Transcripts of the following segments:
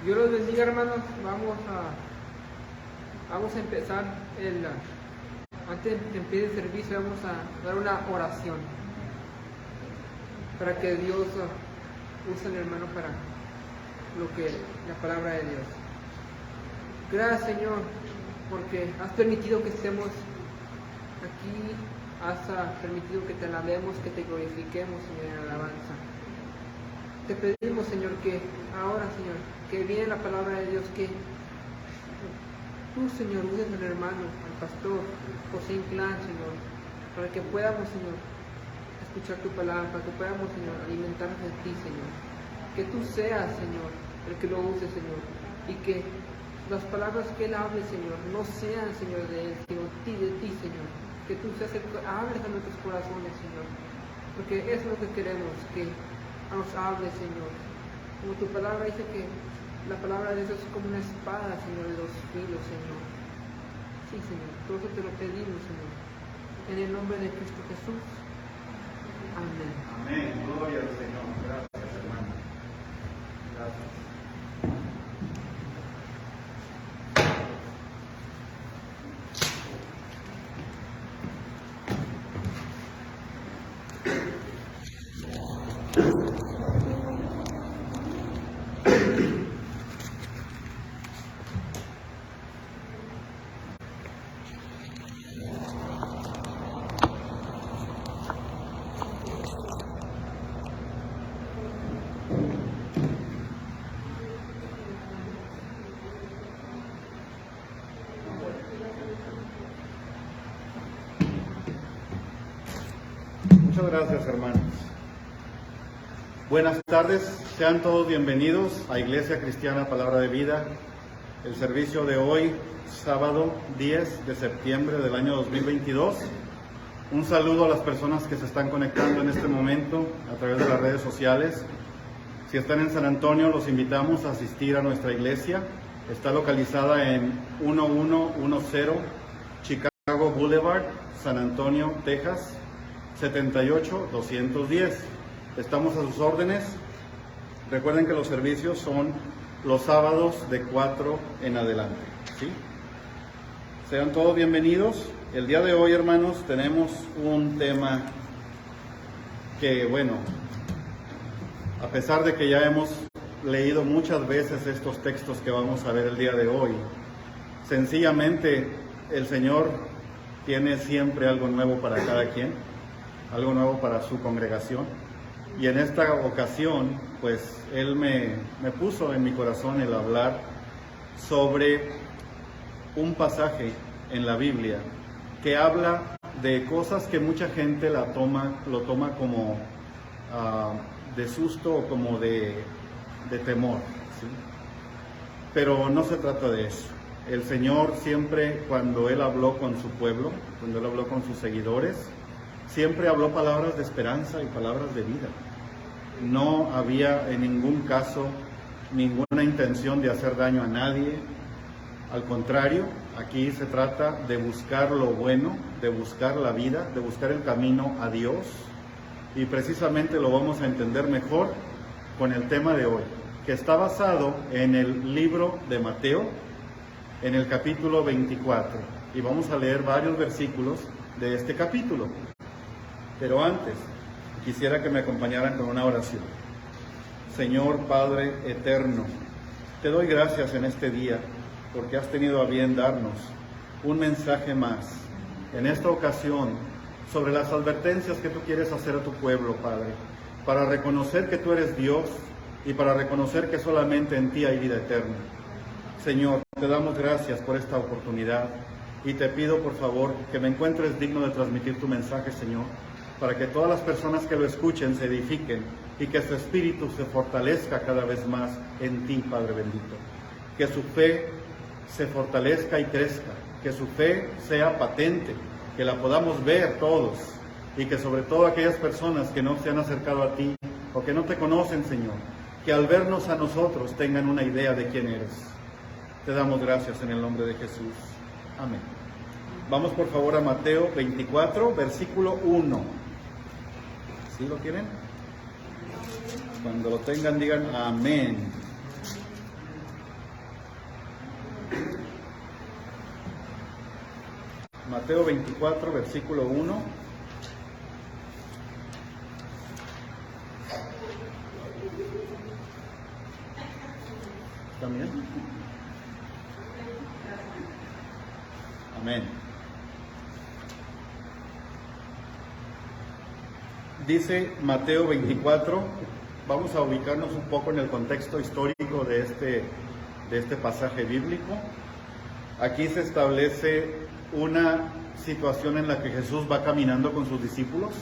Dios los bendiga, hermanos. Vamos a empezar antes de empezar el servicio, vamos a dar una oración para que Dios use al hermano para la palabra de Dios. Gracias, Señor, porque has permitido que estemos aquí, has permitido que te alabemos, que te glorifiquemos, Señor, en alabanza. Te pedimos, Señor, que ahora, Señor, que viene la palabra de Dios, que tú, Señor, uses al hermano, al pastor José Inclán, Señor, para que podamos, Señor, escuchar tu palabra, para que podamos, Señor, alimentarnos de ti, Señor. Que tú seas, Señor, el que lo use, Señor, y que las palabras que él hable, Señor, no sean, Señor, de él, sino de ti, Señor. Que tú seas el que hables a nuestros corazones, Señor, porque eso es lo que queremos, que nos hables, Señor. Como tu palabra dice que la palabra de Dios es como una espada, Señor, de dos filos, Señor. Sí, Señor, todo eso te lo pedimos, Señor, en el nombre de Cristo Jesús. Amén. Amén. Gloria al Señor. Gracias, hermano. Gracias. Muchas gracias, hermanos. Buenas tardes, sean todos bienvenidos a Iglesia Cristiana Palabra de Vida. El servicio de hoy, sábado 10 de septiembre del año 2022. Un saludo a las personas que se están conectando en este momento a través de las redes sociales. Si están en San Antonio, los invitamos a asistir a nuestra iglesia. Está localizada en 1110 Chicago Boulevard, San Antonio, Texas, 78210. Estamos a sus órdenes. Recuerden que los servicios son los sábados de 4 en adelante, ¿sí? Sean todos bienvenidos. El día de hoy, hermanos, tenemos un tema que, bueno, a pesar de que ya hemos leído muchas veces estos textos que vamos a ver el día de hoy, sencillamente el Señor tiene siempre algo nuevo para cada quien, algo nuevo para su congregación. Y en esta ocasión, pues, Él me puso en mi corazón el hablar sobre un pasaje en la Biblia que habla de cosas que mucha gente lo toma como de susto o como de temor, ¿sí? Pero no se trata de eso. El Señor siempre, cuando Él habló con su pueblo, cuando Él habló con sus seguidores, siempre habló palabras de esperanza y palabras de vida. No había en ningún caso ninguna intención de hacer daño a nadie. Al contrario, aquí se trata de buscar lo bueno, de buscar la vida, de buscar el camino a Dios. Y precisamente lo vamos a entender mejor con el tema de hoy, que está basado en el libro de Mateo, en el capítulo 24. Y vamos a leer varios versículos de este capítulo. Pero antes, quisiera que me acompañaran con una oración. Señor Padre eterno, te doy gracias en este día porque has tenido a bien darnos un mensaje más, en esta ocasión, sobre las advertencias que tú quieres hacer a tu pueblo, Padre, para reconocer que tú eres Dios y para reconocer que solamente en ti hay vida eterna. Señor, te damos gracias por esta oportunidad y te pido, por favor, que me encuentres digno de transmitir tu mensaje, Señor, para que todas las personas que lo escuchen se edifiquen y que su espíritu se fortalezca cada vez más en ti, Padre bendito. Que su fe se fortalezca y crezca, que su fe sea patente, que la podamos ver todos y que sobre todo aquellas personas que no se han acercado a ti o que no te conocen, Señor, que al vernos a nosotros tengan una idea de quién eres. Te damos gracias en el nombre de Jesús. Amén. Vamos por favor a Mateo 24, versículo 1. ¿Sí lo quieren? Cuando lo tengan digan amén. Mateo 24, versículo 1. ¿También? Amén. Dice Mateo 24, vamos a ubicarnos un poco en el contexto histórico de este pasaje bíblico. Aquí se establece una situación en la que Jesús va caminando con sus discípulos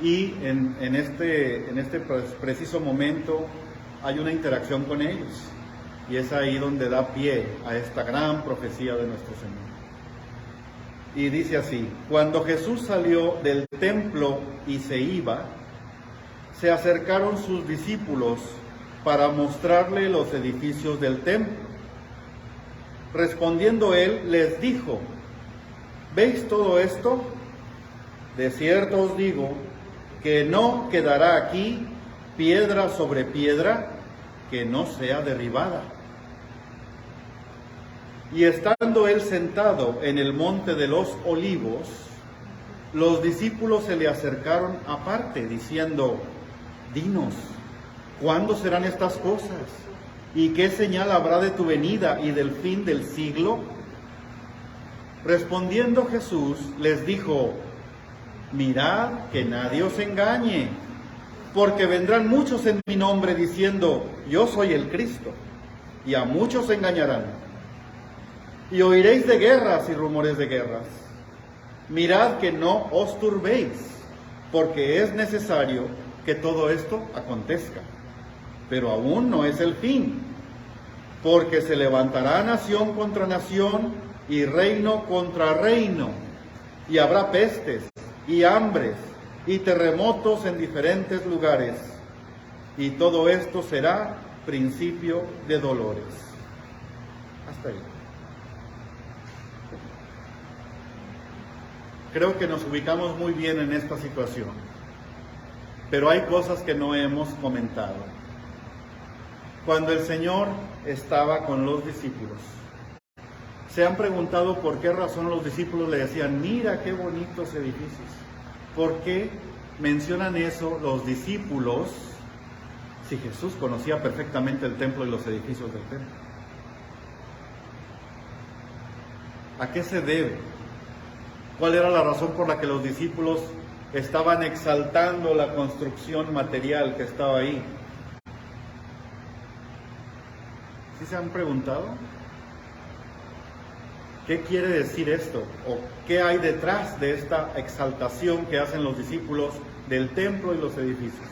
y en este preciso momento hay una interacción con ellos, y es ahí donde da pie a esta gran profecía de nuestro Señor. Y dice así: cuando Jesús salió del templo y se iba, se acercaron sus discípulos para mostrarle los edificios del templo. Respondiendo él, les dijo: ¿veis todo esto? De cierto os digo que no quedará aquí piedra sobre piedra que no sea derribada. Y estando él sentado en el monte de los olivos, los discípulos se le acercaron aparte, diciendo: dinos, ¿cuándo serán estas cosas? ¿Y qué señal habrá de tu venida y del fin del siglo? Respondiendo Jesús les dijo: mirad que nadie os engañe, porque vendrán muchos en mi nombre diciendo: yo soy el Cristo, y a muchos engañarán. Y oiréis de guerras y rumores de guerras. Mirad que no os turbéis, porque es necesario que todo esto acontezca. Pero aún no es el fin, porque se levantará nación contra nación y reino contra reino, y habrá pestes y hambres y terremotos en diferentes lugares, y todo esto será principio de dolores. Hasta ahí. Creo que nos ubicamos muy bien en esta situación, pero hay cosas que no hemos comentado. Cuando el Señor estaba con los discípulos, ¿se han preguntado por qué razón los discípulos le decían: mira qué bonitos edificios? ¿Por qué mencionan eso los discípulos si Jesús conocía perfectamente el templo y los edificios del templo? ¿A qué se debe? ¿Cuál era la razón por la que los discípulos estaban exaltando la construcción material que estaba ahí? ¿Sí se han preguntado? ¿Qué quiere decir esto? ¿O qué hay detrás de esta exaltación que hacen los discípulos del templo y los edificios?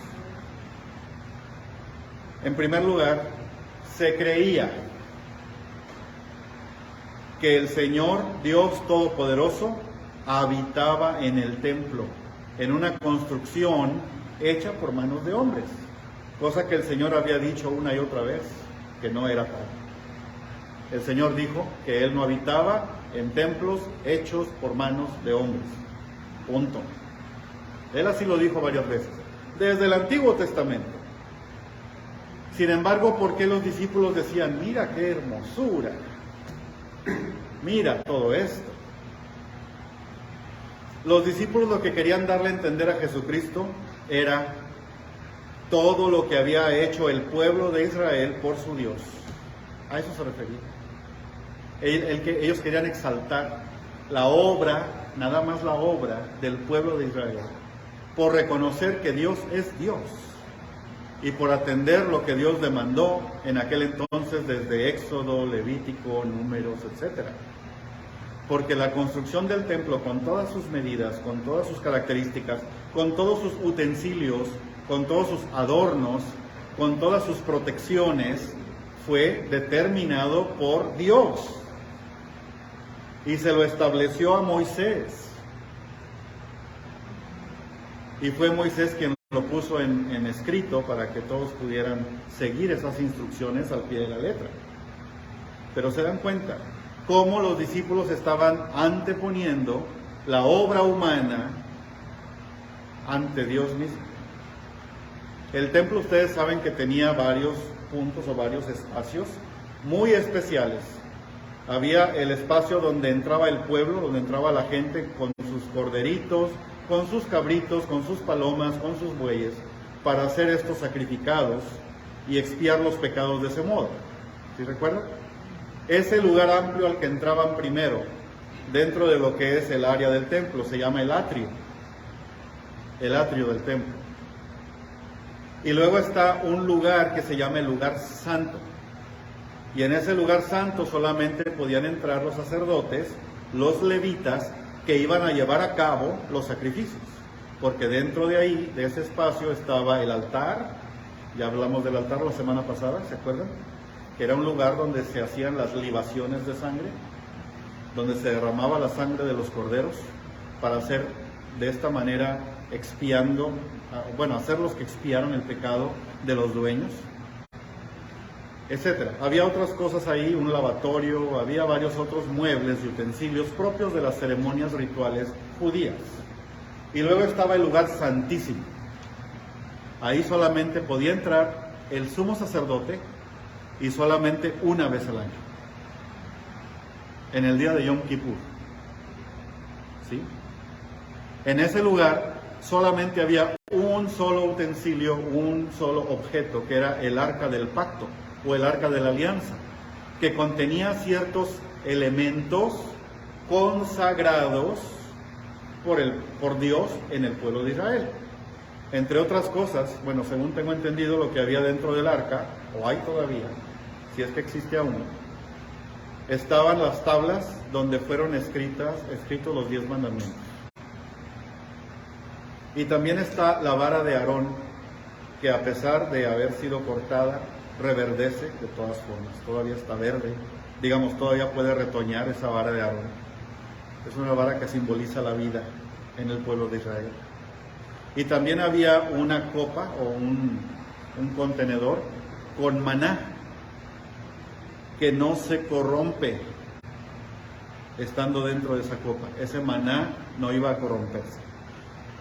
En primer lugar, se creía que el Señor, Dios Todopoderoso, habitaba en el templo, en una construcción hecha por manos de hombres, cosa que el Señor había dicho una y otra vez que no era tal. El Señor dijo que Él no habitaba en templos hechos por manos de hombres. Punto. Él así lo dijo varias veces, desde el Antiguo Testamento. Sin embargo, ¿por qué los discípulos decían: mira qué hermosura, mira todo esto? Los discípulos lo que querían darle a entender a Jesucristo era todo lo que había hecho el pueblo de Israel por su Dios. A eso se refería. Ellos querían exaltar la obra, nada más la obra del pueblo de Israel, por reconocer que Dios es Dios y por atender lo que Dios demandó en aquel entonces desde Éxodo, Levítico, Números, etc. Porque la construcción del templo, con todas sus medidas, con todas sus características, con todos sus utensilios, con todos sus adornos, con todas sus protecciones, fue determinado por Dios. Y se lo estableció a Moisés. Y fue Moisés quien lo puso en escrito para que todos pudieran seguir esas instrucciones al pie de la letra. Pero se dan cuenta cómo los discípulos estaban anteponiendo la obra humana ante Dios mismo. El templo, ustedes saben que tenía varios puntos o varios espacios muy especiales, Había el espacio donde entraba el pueblo, donde entraba la gente con sus corderitos, con sus cabritos, con sus palomas, con sus bueyes, para hacer estos sacrificados y expiar los pecados de ese modo. ¿Sí recuerdan? Ese lugar amplio al que entraban primero, dentro de lo que es el área del templo, se llama el atrio del templo. Y luego está un lugar que se llama el lugar santo. Y en ese lugar santo solamente podían entrar los sacerdotes, los levitas, que iban a llevar a cabo los sacrificios. Porque dentro de ahí, de ese espacio, estaba el altar. Ya hablamos del altar la semana pasada, ¿se acuerdan? Que era un lugar donde se hacían las libaciones de sangre, donde se derramaba la sangre de los corderos, para hacer de esta manera expiando, hacer los que expiaron el pecado de los dueños, etcétera. Había otras cosas ahí, un lavatorio, había varios otros muebles y utensilios propios de las ceremonias rituales judías. Y luego estaba el lugar santísimo. Ahí solamente podía entrar el sumo sacerdote, y solamente una vez al año, en el día de Yom Kippur. ¿Sí? En ese lugar solamente había un solo utensilio, un solo objeto, que era el arca del pacto o el arca de la alianza, que contenía ciertos elementos consagrados por Dios en el pueblo de Israel. Entre otras cosas, según tengo entendido, lo que había dentro del arca, o hay todavía, si es que existe aún, estaban las tablas donde fueron escritos los 10 mandamientos. Y también está la vara de Aarón, que a pesar de haber sido cortada, reverdece de todas formas, todavía está verde, todavía puede retoñar esa vara de Aarón. Es una vara que simboliza la vida en el pueblo de Israel. Y también había una copa o un contenedor con maná, que no se corrompe estando dentro de esa copa. Ese maná no iba a corromperse.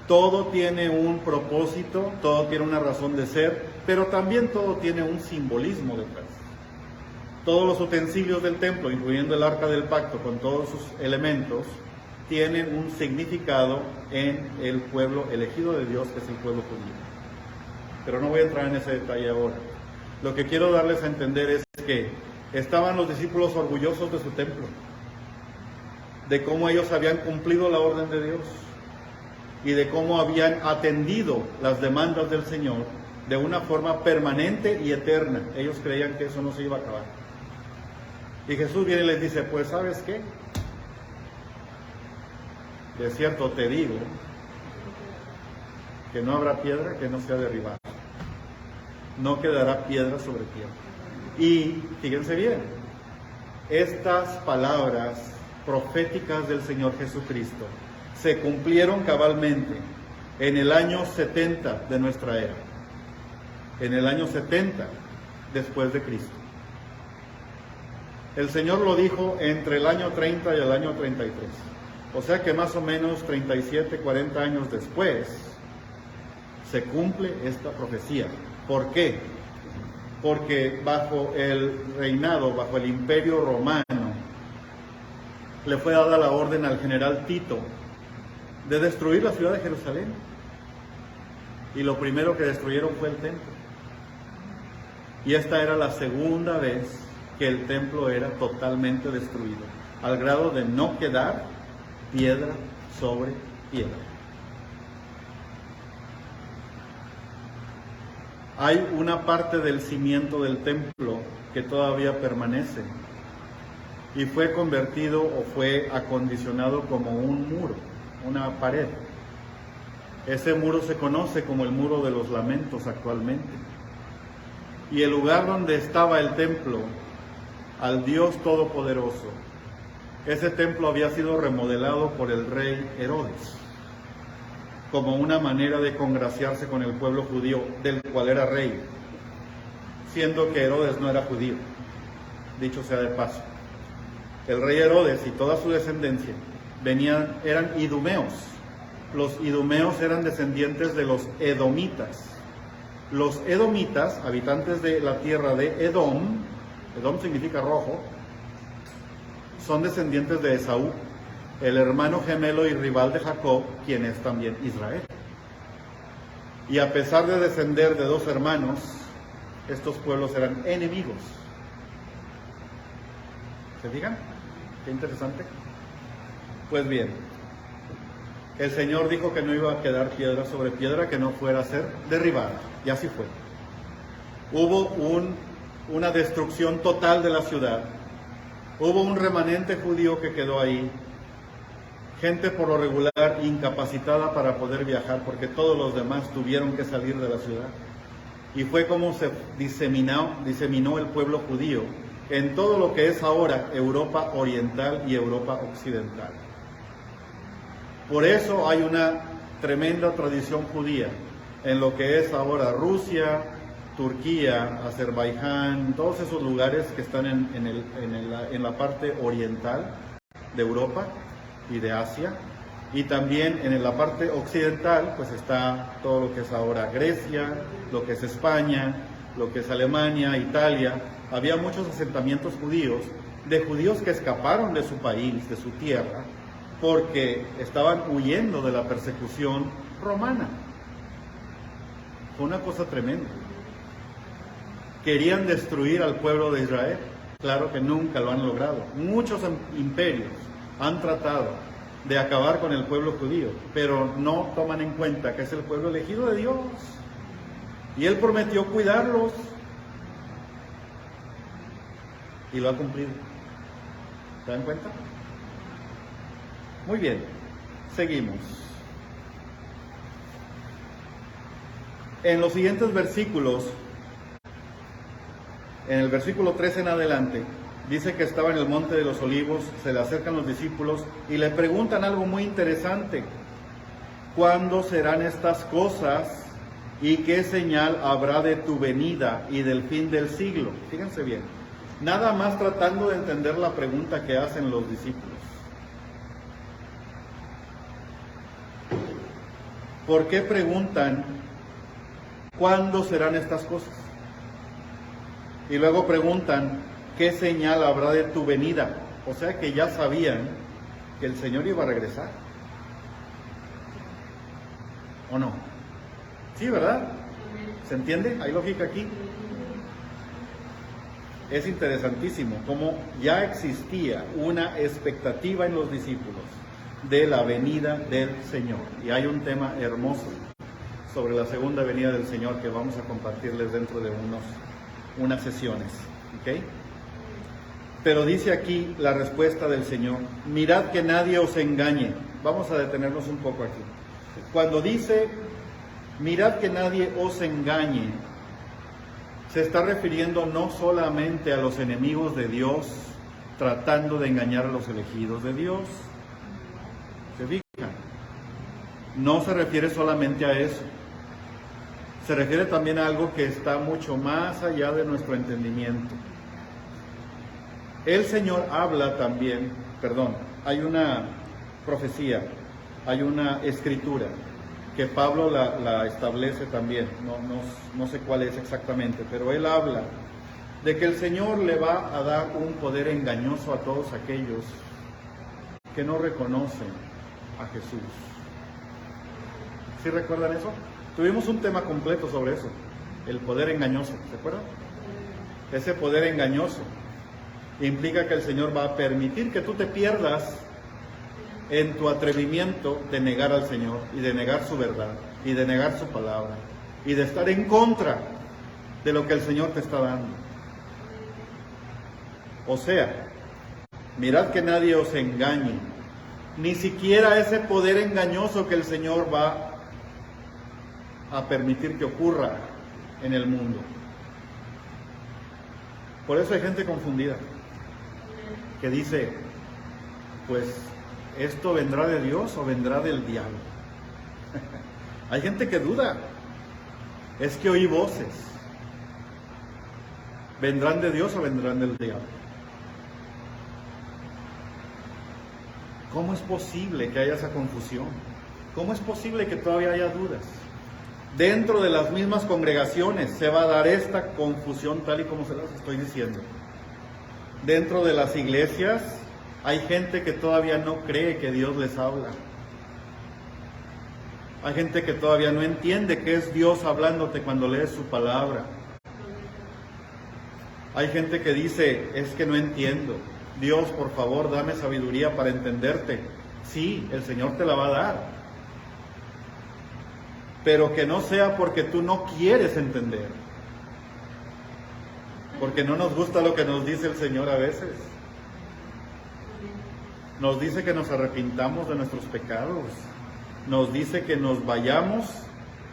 Todo tiene un propósito, todo tiene una razón de ser, pero también todo tiene un simbolismo detrás. Todos los utensilios del templo, incluyendo el arca del pacto con todos sus elementos, tienen un significado en el pueblo elegido de Dios, que es el pueblo judío. Pero no voy a entrar en ese detalle ahora. Lo que quiero darles a entender es que estaban los discípulos orgullosos de su templo, de cómo ellos habían cumplido la orden de Dios y de cómo habían atendido las demandas del Señor de una forma permanente y eterna. Ellos creían que eso no se iba a acabar. Y Jesús viene y les dice, pues ¿sabes qué? De cierto te digo que no habrá piedra que no sea derribada. No quedará piedra sobre piedra. Y fíjense bien, estas palabras proféticas del Señor Jesucristo se cumplieron cabalmente en el año 70 de nuestra era, en el año 70 después de Cristo. El Señor lo dijo entre el año 30 y el año 33, o sea que más o menos 37, 40 años después se cumple esta profecía. ¿Por qué? Porque bajo el reinado, bajo el imperio romano, le fue dada la orden al general Tito de destruir la ciudad de Jerusalén. Y lo primero que destruyeron fue el templo. Y esta era la segunda vez que el templo era totalmente destruido, al grado de no quedar piedra sobre piedra. Hay una parte del cimiento del templo que todavía permanece y fue convertido o fue acondicionado como un muro, una pared. Ese muro se conoce como el Muro de los Lamentos actualmente. Y el lugar donde estaba el templo al Dios Todopoderoso, ese templo había sido remodelado por el rey Herodes, como una manera de congraciarse con el pueblo judío, del cual era rey, siendo que Herodes no era judío, dicho sea de paso. El rey Herodes y toda su descendencia eran idumeos. Los idumeos eran descendientes de los edomitas. Los edomitas, habitantes de la tierra de Edom, Edom significa rojo, son descendientes de Esaú, el hermano gemelo y rival de Jacob, quien es también Israel. Y a pesar de descender de dos hermanos, estos pueblos eran enemigos. ¿Se fijan? Qué interesante. Pues bien, el Señor dijo que no iba a quedar piedra sobre piedra que no fuera a ser derribada, y así fue. Hubo una destrucción total de la ciudad, hubo un remanente judío que quedó ahí, gente por lo regular incapacitada para poder viajar, porque todos los demás tuvieron que salir de la ciudad. Y fue como se diseminó el pueblo judío en todo lo que es ahora Europa Oriental y Europa Occidental. Por eso hay una tremenda tradición judía en lo que es ahora Rusia, Turquía, Azerbaiyán, todos esos lugares que están en la parte oriental de Europa y de Asia, y también en la parte occidental pues está todo lo que es ahora Grecia, lo que es España, lo que es Alemania, Italia. Había muchos asentamientos judíos, de judíos que escaparon de su país, de su tierra, porque estaban huyendo de la persecución romana. Fue una cosa tremenda. Querían destruir al pueblo de Israel. Claro que nunca lo han logrado. Muchos imperios han tratado de acabar con el pueblo judío, pero no toman en cuenta que es el pueblo elegido de Dios. Y Él prometió cuidarlos. Y lo ha cumplido. ¿Se dan cuenta? Muy bien, seguimos. En los siguientes versículos, en el versículo 13 en adelante, dice que estaba en el monte de los olivos, se le acercan los discípulos y le preguntan algo muy interesante. ¿Cuándo serán estas cosas y qué señal habrá de tu venida y del fin del siglo? Fíjense bien, nada más tratando de entender la pregunta que hacen los discípulos. ¿Por qué preguntan cuándo serán estas cosas? Y luego preguntan, ¿qué señal habrá de tu venida? O sea que ya sabían que el Señor iba a regresar. ¿O no? Sí, ¿verdad? ¿Se entiende? ¿Hay lógica aquí? Es interesantísimo cómo ya existía una expectativa en los discípulos de la venida del Señor. Y hay un tema hermoso sobre la segunda venida del Señor que vamos a compartirles dentro de unas sesiones. ¿Ok? Pero dice aquí la respuesta del Señor: mirad que nadie os engañe. Vamos a detenernos un poco aquí. Cuando dice mirad que nadie os engañe, se está refiriendo no solamente a los enemigos de Dios tratando de engañar a los elegidos de Dios. ¿Se fijan? No se refiere solamente a eso. Se refiere también a algo que está mucho más allá de nuestro entendimiento. El Señor habla también, hay una profecía, hay una escritura que Pablo la establece también, no sé cuál es exactamente, pero él habla de que el Señor le va a dar un poder engañoso a todos aquellos que no reconocen a Jesús. ¿Sí recuerdan eso? Tuvimos un tema completo sobre eso, el poder engañoso, ¿se acuerdan? Ese poder engañoso implica que el Señor va a permitir que tú te pierdas en tu atrevimiento de negar al Señor y de negar su verdad y de negar su palabra y de estar en contra de lo que el Señor te está dando. O sea, mirad que nadie os engañe, ni siquiera ese poder engañoso que el Señor va a permitir que ocurra en el mundo. Por eso hay gente confundida que dice, pues, ¿esto vendrá de Dios o vendrá del diablo? Hay gente que duda. Es que oí voces. ¿Vendrán de Dios o vendrán del diablo? ¿Cómo es posible que haya esa confusión? ¿Cómo es posible que todavía haya dudas? Dentro de las mismas congregaciones se va a dar esta confusión tal y como se las estoy diciendo. Dentro de las iglesias Hay gente que todavía no cree que Dios les habla. Hay gente que todavía no entiende que es Dios hablándote cuando lees su palabra. Hay gente que dice, es que no entiendo. Dios, por favor, dame sabiduría para entenderte. Sí, el Señor te la va a dar. Pero que no sea porque tú no quieres entender. Porque no nos gusta lo que nos dice el Señor a veces. Nos dice que nos arrepintamos de nuestros pecados. Nos dice que nos vayamos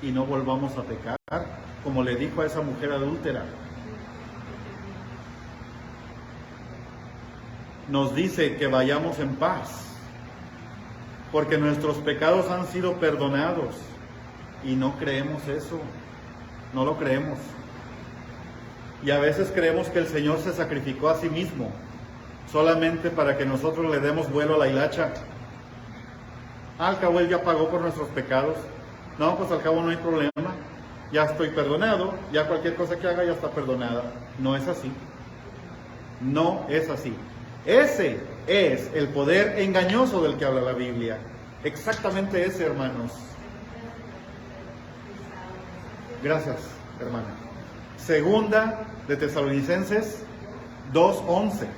y no volvamos a pecar, como le dijo a esa mujer adúltera. Nos dice que vayamos en paz, porque nuestros pecados han sido perdonados. Y no creemos eso, no lo creemos. Y a veces creemos que el Señor se sacrificó a sí mismo, solamente para que nosotros le demos vuelo a la hilacha. Al cabo Él ya pagó por nuestros pecados. No, pues al cabo no hay problema. Ya estoy perdonado, ya cualquier cosa que haga ya está perdonada. No es así. No es así. Ese es el poder engañoso del que habla la Biblia. Exactamente ese, hermanos. Gracias, hermana. Segunda de Tesalonicenses 2:11.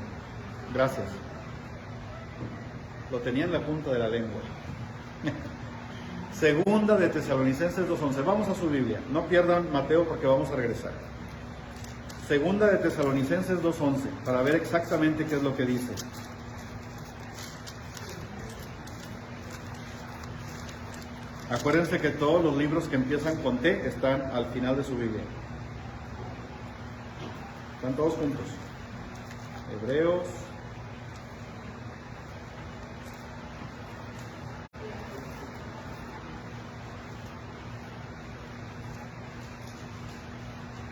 Gracias. Lo tenía en la punta de la lengua. Segunda de Tesalonicenses 2:11. Vamos a su Biblia. No pierdan Mateo porque vamos a regresar. Segunda de Tesalonicenses 2:11. Para ver exactamente qué es lo que dice. Acuérdense que todos los libros que empiezan con T están al final de su Biblia. Están todos juntos. Hebreos.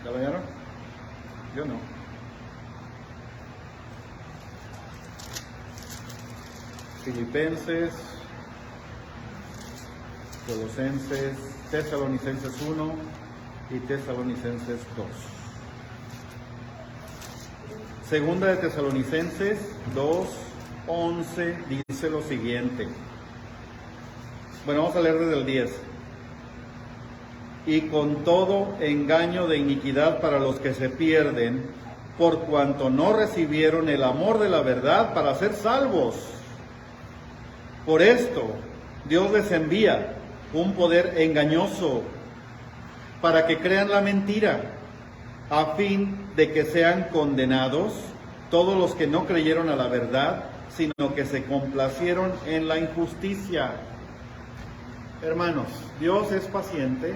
¿Ya lo hallaron? Yo no. Filipenses, Colosenses, Tesalonicenses 1 y Tesalonicenses 2. Segunda de Tesalonicenses 2:11 dice lo siguiente. Bueno, vamos a leer desde el 10. Y con todo engaño de iniquidad para los que se pierden, por cuanto no recibieron el amor de la verdad para ser salvos. Por esto, Dios les envía un poder engañoso para que crean la mentira, a fin de que sean condenados todos los que no creyeron a la verdad, sino que se complacieron en la injusticia. Hermanos, Dios es paciente,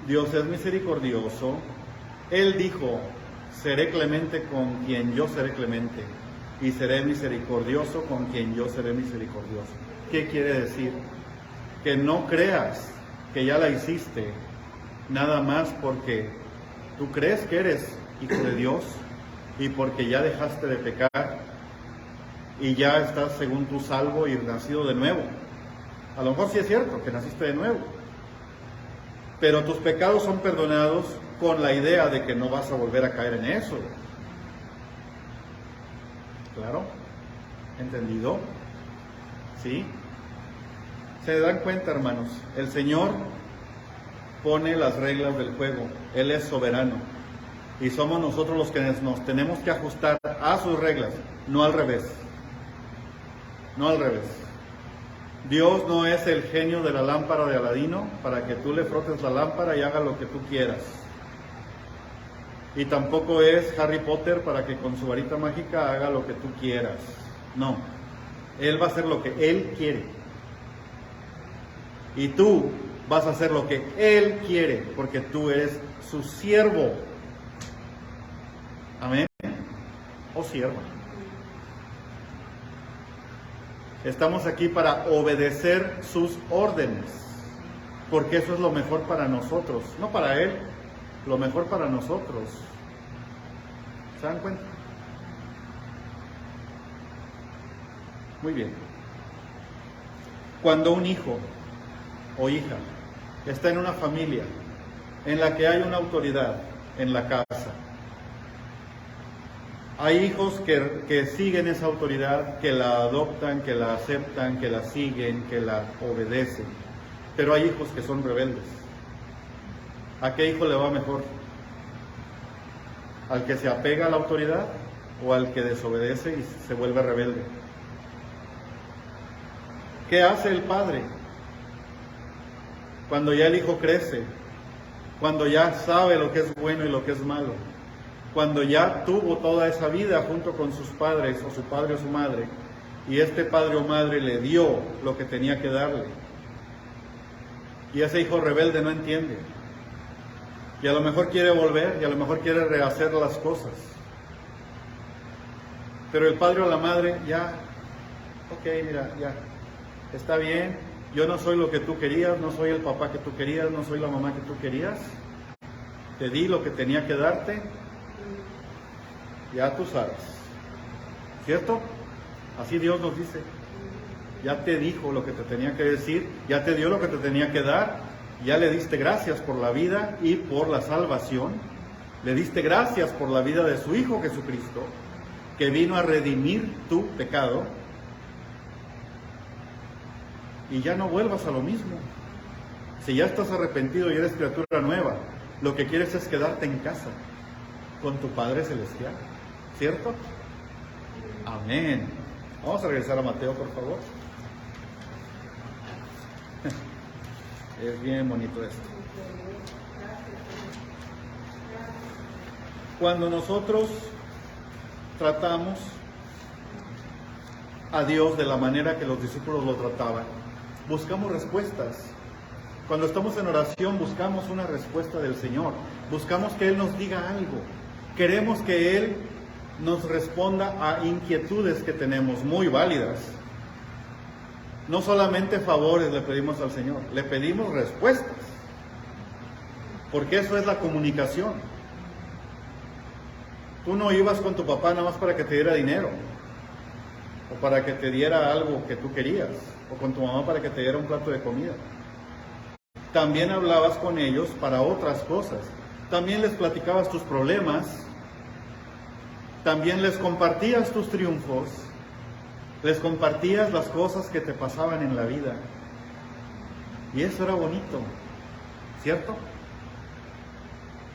Dios es misericordioso. Él dijo, seré clemente con quien yo seré clemente, y seré misericordioso con quien yo seré misericordioso. ¿Qué quiere decir? Que no creas que ya la hiciste, nada más porque tú crees que eres hijo de Dios y porque ya dejaste de pecar y ya estás según tu salvo y nacido de nuevo. A lo mejor sí es cierto que naciste de nuevo, pero tus pecados son perdonados con la idea de que no vas a volver a caer en eso. ¿Claro? ¿Entendido? ¿Sí? ¿Se dan cuenta, hermanos? El Señor pone las reglas del juego. Él es soberano. Y somos nosotros los que nos tenemos que ajustar a sus reglas, no al revés. No al revés. Dios no es el genio de la lámpara de Aladino para que tú le frotes la lámpara y haga lo que tú quieras. Y tampoco es Harry Potter para que con su varita mágica haga lo que tú quieras. No. Él va a hacer lo que Él quiere. Y tú vas a hacer lo que Él quiere, porque tú eres su siervo. Amén. O sierva. Estamos aquí para obedecer sus órdenes, porque eso es lo mejor para nosotros, no para Él, lo mejor para nosotros. ¿Se dan cuenta? Muy bien. Cuando un hijo o hija está en una familia en la que hay una autoridad en la casa, Hay hijos que siguen esa autoridad, que la adoptan, que la aceptan, que la siguen, que la obedecen. Pero hay hijos que son rebeldes. ¿A qué hijo le va mejor? ¿Al que se apega a la autoridad o al que desobedece y se vuelve rebelde? ¿Qué hace el padre cuando ya el hijo crece? Cuando ya sabe lo que es bueno y lo que es malo. Cuando ya tuvo toda esa vida junto con sus padres, o su padre o su madre, y este padre o madre le dio lo que tenía que darle. Y ese hijo rebelde no entiende. Y a lo mejor quiere volver, y a lo mejor quiere rehacer las cosas. Pero el padre o la madre ya, ok, mira, ya, está bien, yo no soy lo que tú querías, no soy el papá que tú querías, no soy la mamá que tú querías. Te di lo que tenía que darte, ya tú sabes. ¿Cierto? Así Dios nos dice. Ya te dijo lo que te tenía que decir, ya te dio lo que te tenía que dar, ya le diste gracias por la vida y por la salvación, le diste gracias por la vida de su Hijo Jesucristo, que vino a redimir tu pecado, y ya no vuelvas a lo mismo. Si ya estás arrepentido y eres criatura nueva, lo que quieres es quedarte en casa con tu Padre Celestial, ¿cierto? Amén. Vamos a regresar a Mateo, por favor. Es bien bonito esto. Cuando nosotros tratamos a Dios de la manera que los discípulos lo trataban, buscamos respuestas. Cuando estamos en oración buscamos una respuesta del Señor, buscamos que Él nos diga algo, queremos que Él nos responda a inquietudes que tenemos muy válidas. No solamente favores le pedimos al Señor, le pedimos respuestas, porque eso es la comunicación. Tú no ibas con tu papá nada más para que te diera dinero, o para que te diera algo que tú querías, o con tu mamá para que te diera un plato de comida. También hablabas con ellos para otras cosas. También les platicabas tus problemas. También les compartías tus triunfos. Les compartías las cosas que te pasaban en la vida. Y eso era bonito, ¿cierto?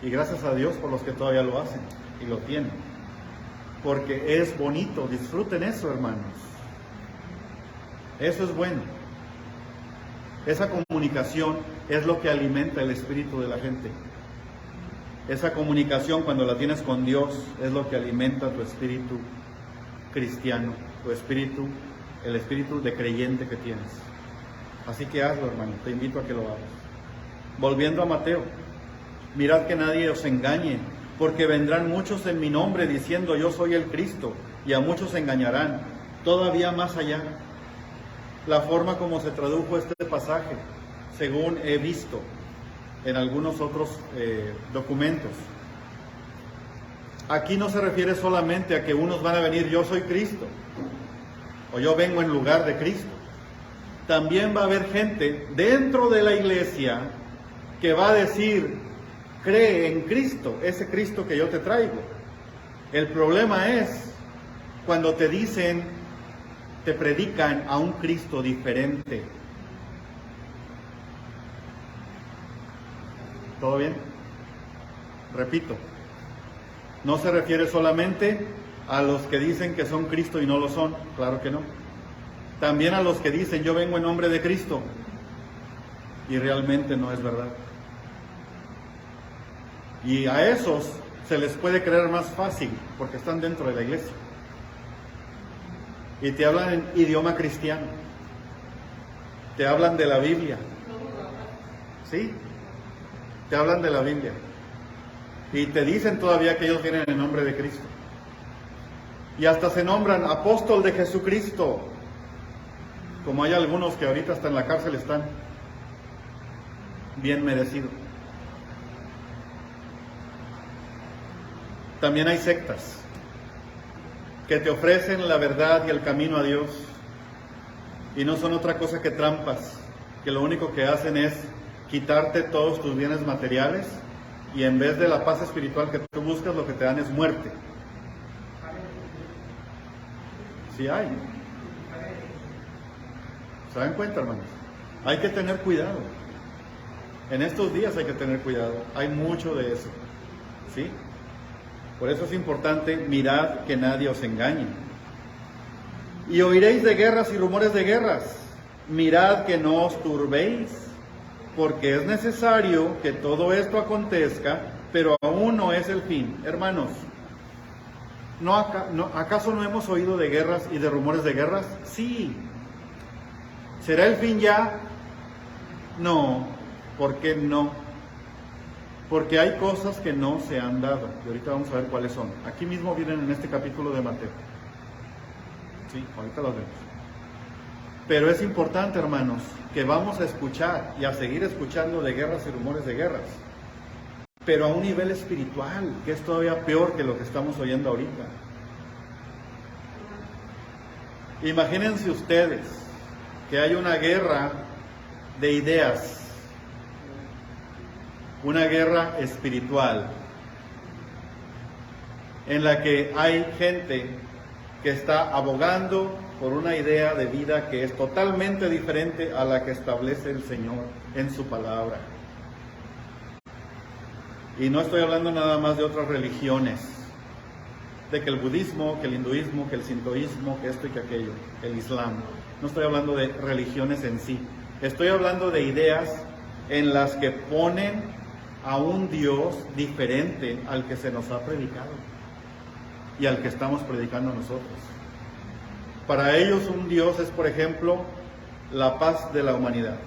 Y gracias a Dios por los que todavía lo hacen y lo tienen. Porque es bonito. Disfruten eso, hermanos. Eso es bueno. Esa comunicación es lo que alimenta el espíritu de la gente. Esa comunicación, cuando la tienes con Dios, es lo que alimenta tu espíritu cristiano, tu espíritu, el espíritu de creyente que tienes. Así que hazlo, hermano, te invito a que lo hagas. Volviendo a Mateo, mirad que nadie os engañe, porque vendrán muchos en mi nombre diciendo yo soy el Cristo, y a muchos engañarán. Todavía más allá, la forma como se tradujo este pasaje, según he visto en algunos otros documentos. Aquí no se refiere solamente a que unos van a venir, yo soy Cristo, o yo vengo en lugar de Cristo. También va a haber gente dentro de la iglesia que va a decir, cree en Cristo, ese Cristo que yo te traigo. El problema es cuando te dicen, te predican a un Cristo diferente. ¿Todo bien? Repito, no se refiere solamente a los que dicen que son Cristo y no lo son, claro que no. También a los que dicen yo vengo en nombre de Cristo y realmente no es verdad. Y a esos se les puede creer más fácil porque están dentro de la iglesia. Y te hablan en idioma cristiano. Te hablan de la Biblia. ¿Sí? Te hablan de la Biblia. Y te dicen todavía que ellos vienen en nombre de Cristo. Y hasta se nombran apóstol de Jesucristo. Como hay algunos que ahorita hasta en la cárcel están. Bien merecido. También hay sectas que te ofrecen la verdad y el camino a Dios, y no son otra cosa que trampas, que lo único que hacen es quitarte todos tus bienes materiales, y en vez de la paz espiritual que tú buscas, lo que te dan es muerte. Sí hay. ¿Se dan cuenta, hermanos? Hay que tener cuidado. En estos días hay que tener cuidado. Hay mucho de eso. ¿Sí? Por eso es importante, mirad que nadie os engañe. Y oiréis de guerras y rumores de guerras. Mirad que no os turbéis, porque es necesario que todo esto acontezca, pero aún no es el fin. Hermanos, ¿acaso no hemos oído de guerras y de rumores de guerras? Sí. ¿Será el fin ya? No. ¿Por qué no? Porque hay cosas que no se han dado. Y ahorita vamos a ver cuáles son. Aquí mismo vienen en este capítulo de Mateo. Sí, ahorita los vemos. Pero es importante, hermanos, que vamos a escuchar y a seguir escuchando de guerras y rumores de guerras. Pero a un nivel espiritual, que es todavía peor que lo que estamos oyendo ahorita. Imagínense ustedes que hay una guerra de ideas, una guerra espiritual, en la que hay gente que está abogando por una idea de vida que es totalmente diferente a la que establece el Señor en su palabra. Y no estoy hablando nada más de otras religiones, de que el budismo, que el hinduismo, que el sintoísmo, que esto y que aquello, el islam. No estoy hablando de religiones en sí. Estoy hablando de ideas en las que ponen a un Dios diferente al que se nos ha predicado y al que estamos predicando nosotros. Para ellos un Dios es, por ejemplo, la paz de la humanidad.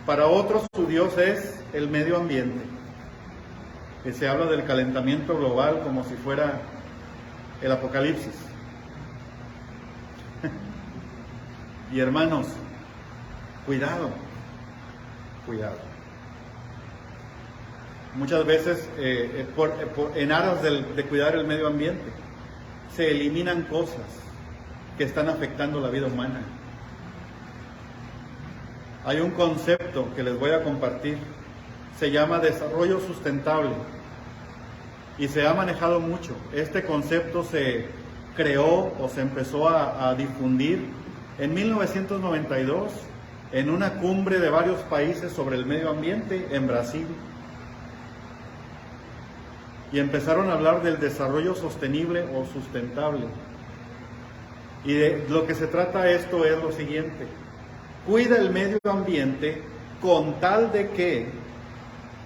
Para otros su Dios es el medio ambiente. Que se habla del calentamiento global como si fuera el apocalipsis. Y hermanos, cuidado, cuidado. Muchas veces, en aras de cuidar el medio ambiente, se eliminan cosas que están afectando la vida humana. Hay un concepto que les voy a compartir, se llama desarrollo sustentable y se ha manejado mucho. Este concepto se creó o se empezó a difundir en 1992 en una cumbre de varios países sobre el medio ambiente en Brasil. Y empezaron a hablar del desarrollo sostenible o sustentable. Y de lo que se trata esto es lo siguiente: cuida el medio ambiente con tal de que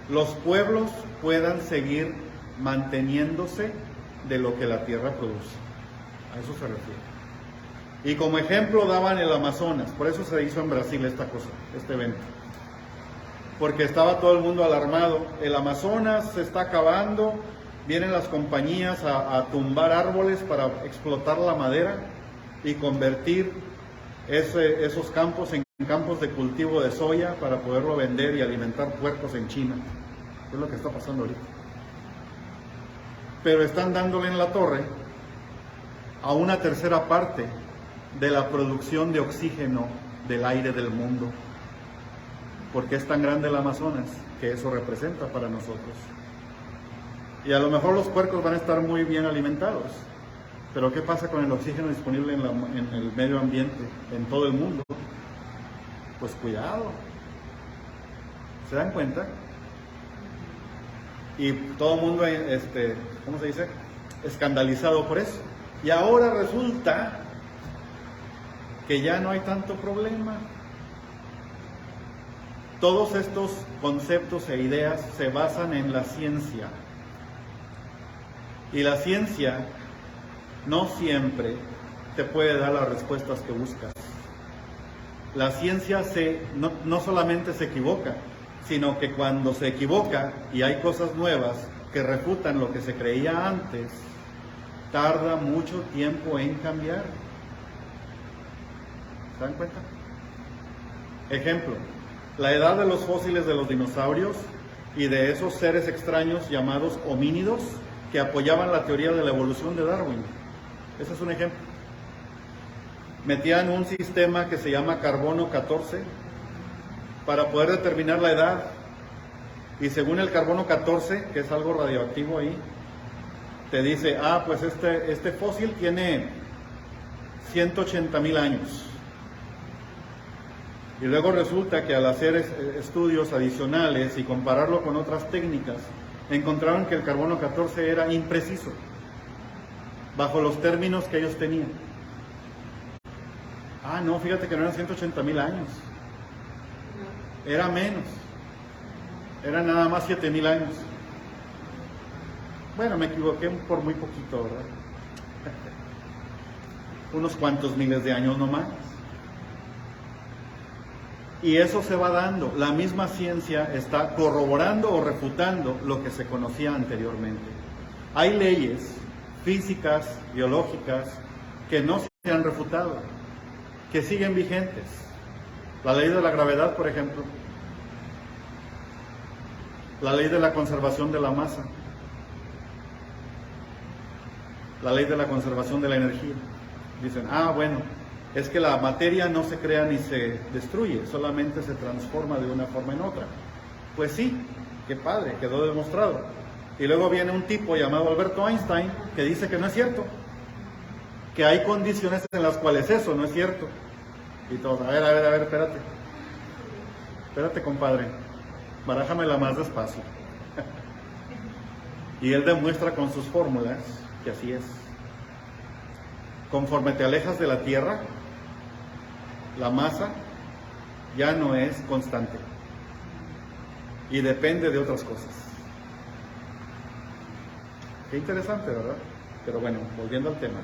los pueblos puedan seguir manteniéndose de lo que la tierra produce. A eso se refiere. Y como ejemplo daban el Amazonas. Por eso se hizo en Brasil esta cosa, este evento. Porque estaba todo el mundo alarmado. El Amazonas se está acabando. Vienen las compañías a tumbar árboles para explotar la madera y convertir esos campos en campos de cultivo de soya para poderlo vender y alimentar puercos en China. Es lo que está pasando ahorita. Pero están dándole en la torre a una tercera parte de la producción de oxígeno del aire del mundo. Porque es tan grande el Amazonas que eso representa para nosotros. Y a lo mejor los puercos van a estar muy bien alimentados, pero ¿qué pasa con el oxígeno disponible en el medio ambiente, en todo el mundo? Pues cuidado. ¿Se dan cuenta? Y todo el mundo, ¿cómo se dice? Escandalizado por eso. Y ahora resulta que ya no hay tanto problema. Todos estos conceptos e ideas se basan en la ciencia. Y la ciencia no siempre te puede dar las respuestas que buscas. La ciencia no solamente se equivoca, sino que cuando se equivoca y hay cosas nuevas que refutan lo que se creía antes, tarda mucho tiempo en cambiar. ¿Se dan cuenta? Ejemplo, la edad de los fósiles de los dinosaurios y de esos seres extraños llamados homínidos que apoyaban la teoría de la evolución de Darwin. Ese es un ejemplo. Metían un sistema que se llama carbono 14 para poder determinar la edad. Y según el carbono 14, que es algo radioactivo ahí, te dice, pues este fósil tiene 180,000 años. Y luego resulta que al hacer estudios adicionales y compararlo con otras técnicas, encontraron que el carbono 14 era impreciso, bajo los términos que ellos tenían. Ah, no, fíjate que no eran 180,000 años, era menos, eran nada más 7,000 años. Bueno, me equivoqué por muy poquito, ¿verdad? Unos cuantos miles de años nomás. Y eso se va dando. La misma ciencia está corroborando o refutando lo que se conocía anteriormente. Hay leyes físicas, biológicas, que no se han refutado, que siguen vigentes. La ley de la gravedad, por ejemplo. La ley de la conservación de la masa. La ley de la conservación de la energía. Dicen, bueno, es que la materia no se crea ni se destruye, solamente se transforma de una forma en otra. Pues sí, qué padre, quedó demostrado. Y luego viene un tipo llamado Alberto Einstein que dice que no es cierto, que hay condiciones en las cuales eso no es cierto. Y todos, a ver, espérate compadre, barájamela más despacio. Y él demuestra con sus fórmulas que así es. Conforme te alejas de la Tierra, la masa ya no es constante y depende de otras cosas. Qué interesante, ¿verdad? Pero bueno, volviendo al tema.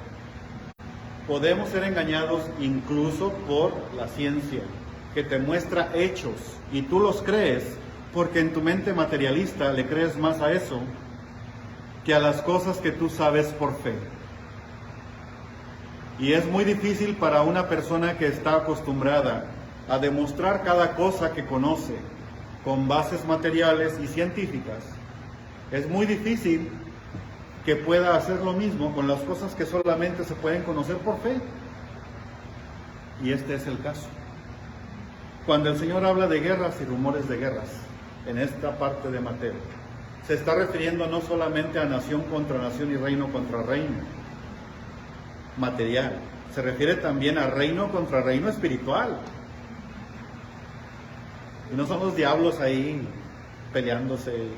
Podemos ser engañados incluso por la ciencia, que te muestra hechos y tú los crees porque en tu mente materialista le crees más a eso que a las cosas que tú sabes por fe. Y es muy difícil para una persona que está acostumbrada a demostrar cada cosa que conoce con bases materiales y científicas. Es muy difícil que pueda hacer lo mismo con las cosas que solamente se pueden conocer por fe. Y este es el caso. Cuando el Señor habla de guerras y rumores de guerras, en esta parte de Mateo, se está refiriendo no solamente a nación contra nación y reino contra reino material, se refiere también a reino contra reino espiritual. Y no son los diablos ahí peleándose,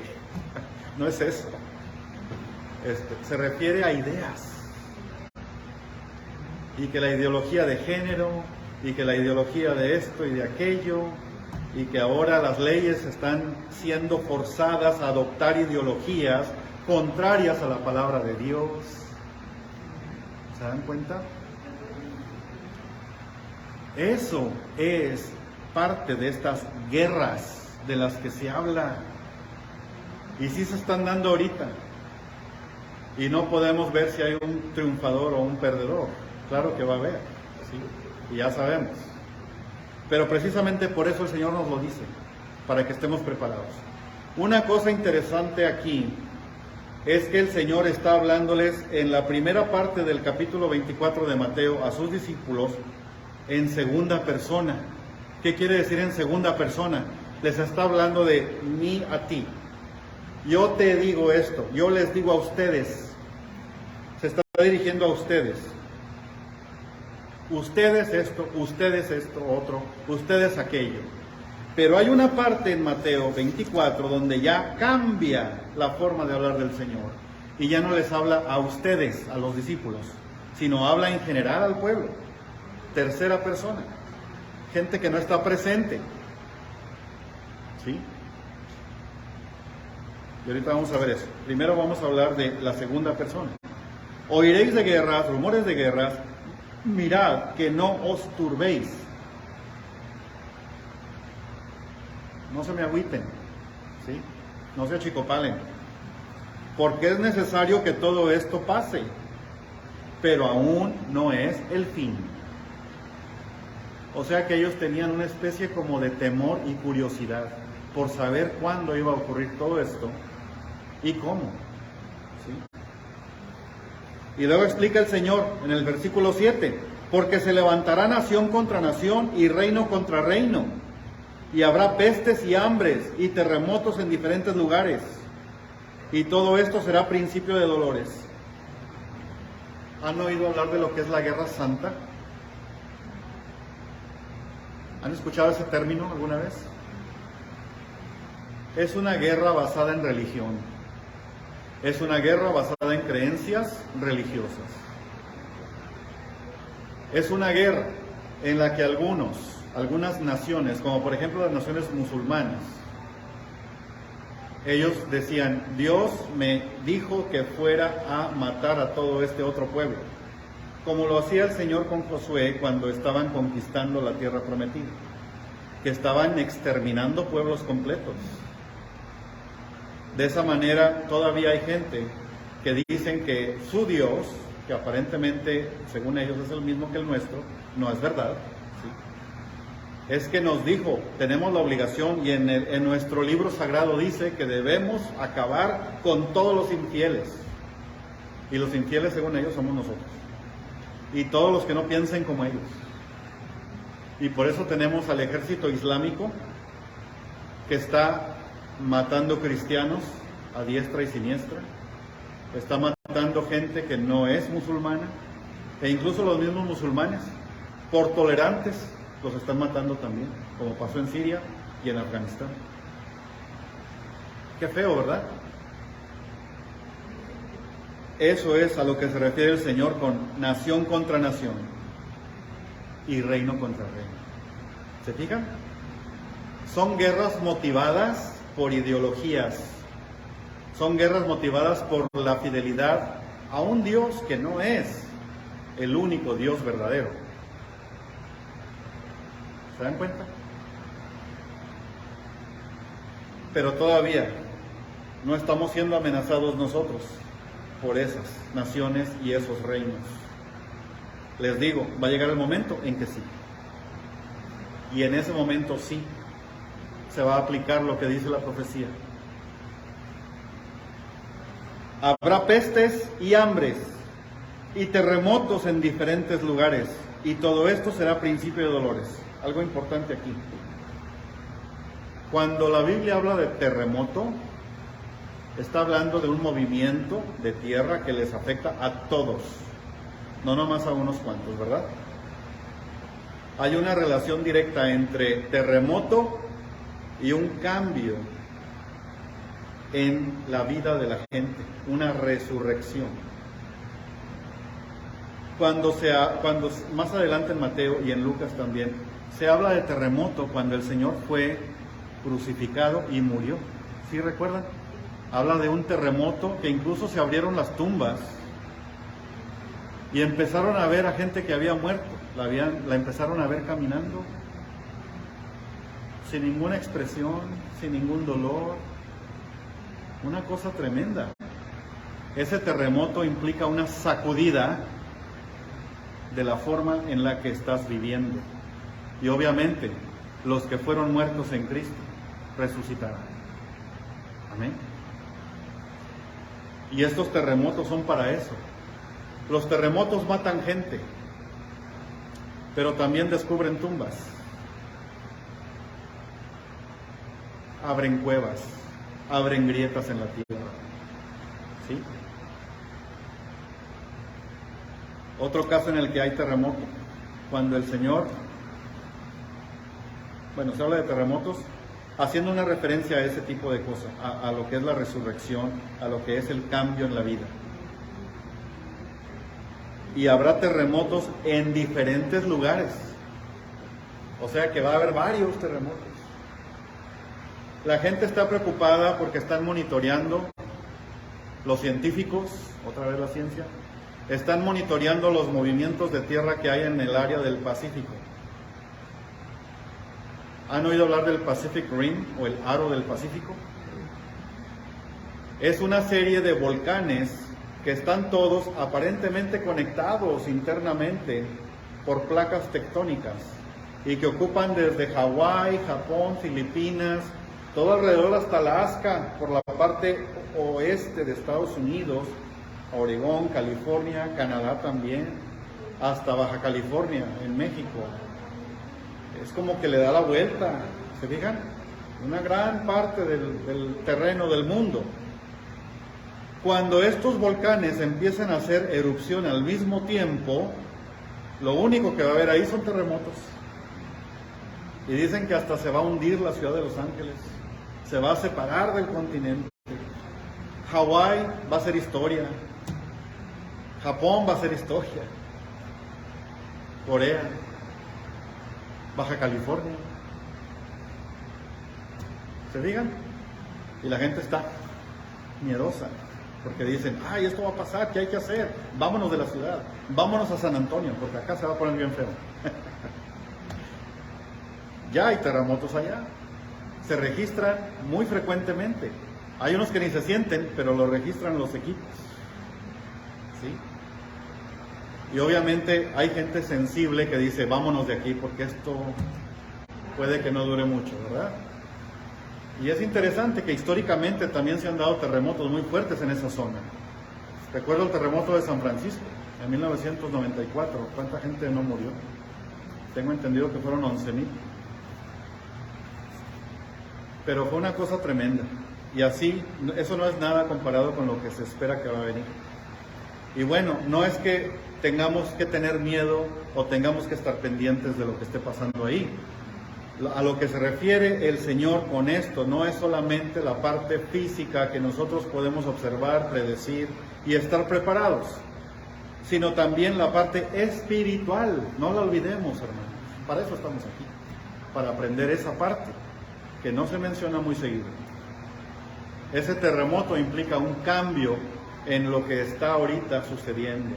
no es eso. Se refiere a ideas. Y que la ideología de género, y que la ideología de esto y de aquello, y que ahora las leyes están siendo forzadas a adoptar ideologías contrarias a la palabra de Dios. ¿Se dan cuenta? Eso es parte de estas guerras de las que se habla. Y sí se están dando ahorita. Y no podemos ver si hay un triunfador o un perdedor. Claro que va a haber, ¿sí? Y ya sabemos. Pero precisamente por eso el Señor nos lo dice, para que estemos preparados. Una cosa interesante aquí es que el Señor está hablándoles en la primera parte del capítulo 24 de Mateo a sus discípulos en segunda persona. ¿Qué quiere decir en segunda persona? Les está hablando de mí a ti. Yo te digo esto, yo les digo a ustedes. Se está dirigiendo a ustedes. Ustedes esto otro, ustedes aquello. Pero hay una parte en Mateo 24 donde ya cambia la forma de hablar del Señor. Y ya no les habla a ustedes, a los discípulos, sino habla en general al pueblo. Tercera persona. Gente que no está presente. ¿Sí? Y ahorita vamos a ver eso. Primero vamos a hablar de la segunda persona. Oiréis de guerras, rumores de guerras. Mirad que no os turbéis. No se me agüiten, ¿sí? No se achicopalen, porque es necesario que todo esto pase, pero aún no es el fin. O sea que ellos tenían una especie como de temor y curiosidad por saber cuándo iba a ocurrir todo esto y cómo, ¿sí? Y luego explica el Señor en el versículo 7, porque se levantará nación contra nación y reino contra reino. Y habrá pestes y hambres y terremotos en diferentes lugares. Y todo esto será principio de dolores. ¿Han oído hablar de lo que es la Guerra Santa? ¿Han escuchado ese término alguna vez? Es una guerra basada en religión. Es una guerra basada en creencias religiosas. Es una guerra en la que algunas naciones, como por ejemplo las naciones musulmanas, ellos decían, Dios me dijo que fuera a matar a todo este otro pueblo, como lo hacía el Señor con Josué cuando estaban conquistando la tierra prometida, que estaban exterminando pueblos completos. De esa manera todavía hay gente que dicen que su Dios, que aparentemente según ellos es el mismo que el nuestro, no es verdad, ¿sí? Es que nos dijo, tenemos la obligación, y en nuestro libro sagrado dice que debemos acabar con todos los infieles, y los infieles según ellos somos nosotros, y todos los que no piensen como ellos. Y por eso tenemos al ejército islámico que está matando cristianos a diestra y siniestra, está matando gente que no es musulmana, e incluso los mismos musulmanes, por tolerantes, los están matando también, como pasó en Siria y en Afganistán. Qué feo, ¿verdad? Eso es a lo que se refiere el Señor con nación contra nación y reino contra reino. ¿Se fijan? Son guerras motivadas por ideologías, son guerras motivadas por la fidelidad a un Dios que no es el único Dios verdadero. ¿Se dan cuenta? Pero todavía no estamos siendo amenazados nosotros por esas naciones y esos reinos. Les digo, va a llegar el momento en que sí. Y en ese momento sí se va a aplicar lo que dice la profecía. Habrá pestes y hambres y terremotos en diferentes lugares, y todo esto será principio de dolores. Algo importante aquí. Cuando la Biblia habla de terremoto, está hablando de un movimiento de tierra que les afecta a todos, no nomás a unos cuantos, ¿verdad? Hay una relación directa entre terremoto y un cambio en la vida de la gente, una resurrección. Cuando más adelante en Mateo y en Lucas también, se habla de terremoto cuando el Señor fue crucificado y murió. ¿Sí recuerdan? Habla de un terremoto que incluso se abrieron las tumbas y empezaron a ver a gente que había muerto. La empezaron a ver caminando sin ninguna expresión, sin ningún dolor. Una cosa tremenda. Ese terremoto implica una sacudida de la forma en la que estás viviendo. Y obviamente, los que fueron muertos en Cristo resucitarán. Amén. Y estos terremotos son para eso. Los terremotos matan gente, pero también descubren tumbas, abren cuevas, abren grietas en la tierra. ¿Sí? Otro caso en el que hay terremoto, cuando el Señor, se habla de terremotos haciendo una referencia a ese tipo de cosas, a lo que es la resurrección, a lo que es el cambio en la vida. Y habrá terremotos en diferentes lugares, o sea que va a haber varios terremotos. La gente está preocupada porque están monitoreando, los científicos, otra vez la ciencia, están monitoreando los movimientos de tierra que hay en el área del Pacífico. ¿Han oído hablar del Pacific Rim o el Aro del Pacífico? Es una serie de volcanes que están todos aparentemente conectados internamente por placas tectónicas y que ocupan desde Hawái, Japón, Filipinas, todo alrededor hasta Alaska, por la parte oeste de Estados Unidos, Oregón, California, Canadá también, hasta Baja California, en México. Es como que le da la vuelta, ¿se fijan? Una gran parte del terreno del mundo. Cuando estos volcanes empiezan a hacer erupción al mismo tiempo, lo único que va a haber ahí son terremotos. Y dicen que hasta se va a hundir la ciudad de Los Ángeles, se va a separar del continente. Hawái va a ser historia, Japón va a ser historia, Corea, Baja California. ¿Se digan? Y la gente está miedosa, porque dicen, ay, esto va a pasar, ¿qué hay que hacer? Vámonos de la ciudad, vámonos a San Antonio, porque acá se va a poner bien feo. Ya hay terremotos allá, se registran muy frecuentemente. Hay unos que ni se sienten, pero lo registran los equipos. ¿Sí? Y obviamente hay gente sensible que dice, vámonos de aquí, porque esto puede que no dure mucho, ¿verdad? Y es interesante que históricamente también se han dado terremotos muy fuertes en esa zona. Recuerdo el terremoto de San Francisco, en 1994. ¿Cuánta gente no murió? Tengo entendido que fueron 11,000. Pero fue una cosa tremenda. Y así, eso no es nada comparado con lo que se espera que va a venir. Y bueno, no es que tengamos que tener miedo o tengamos que estar pendientes de lo que esté pasando ahí. A lo que se refiere el Señor con esto no es solamente la parte física que nosotros podemos observar, predecir y estar preparados, sino también la parte espiritual. No la olvidemos, hermanos. Para eso estamos aquí, para aprender esa parte que no se menciona muy seguido. Ese terremoto implica un cambio en lo que está ahorita sucediendo.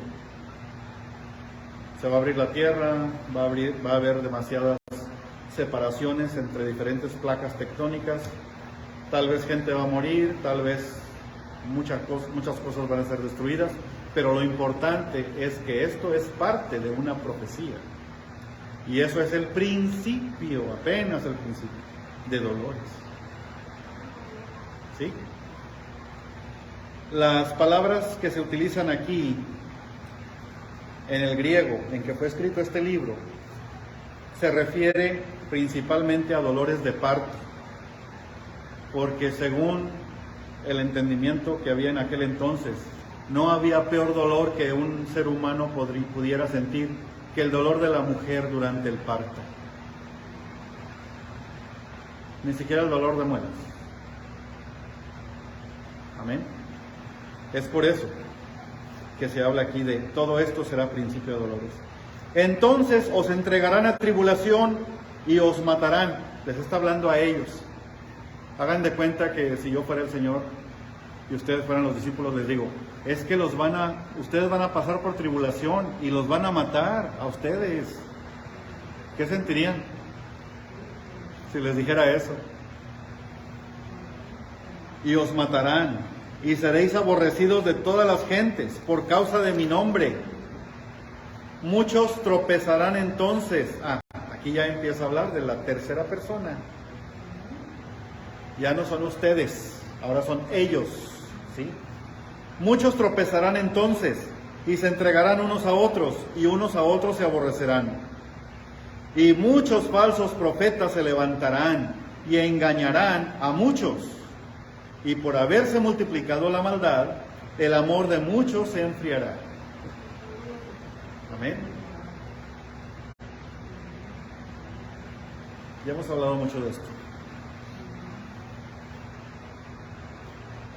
Se va a abrir la tierra, va a haber demasiadas separaciones entre diferentes placas tectónicas, tal vez gente va a morir, tal vez muchas cosas van a ser destruidas, pero lo importante es que esto es parte de una profecía. Y eso es el principio, apenas el principio, de dolores. ¿Sí? Las palabras que se utilizan aquí, en el griego, en que fue escrito este libro, se refiere principalmente a dolores de parto, porque según el entendimiento que había en aquel entonces, no había peor dolor que un ser humano pudiera sentir que el dolor de la mujer durante el parto. Ni siquiera el dolor de muelas. Amén. Es por eso que se habla aquí de todo esto será principio de dolores. Entonces os entregarán a tribulación y os matarán. Les está hablando a ellos. Hagan de cuenta que si yo fuera el Señor y ustedes fueran los discípulos, les digo, es que ustedes van a pasar por tribulación y los van a matar a ustedes. ¿Qué sentirían si les dijera eso? Y os matarán, y seréis aborrecidos de todas las gentes por causa de mi nombre. Muchos tropezarán entonces. Aquí ya empieza a hablar de la tercera persona. Ya no son ustedes, ahora son ellos, ¿sí? Muchos tropezarán entonces y se entregarán unos a otros, y unos a otros se aborrecerán. Y muchos falsos profetas se levantarán y engañarán a muchos. Y por haberse multiplicado la maldad, el amor de muchos se enfriará. Amén. Ya hemos hablado mucho de esto.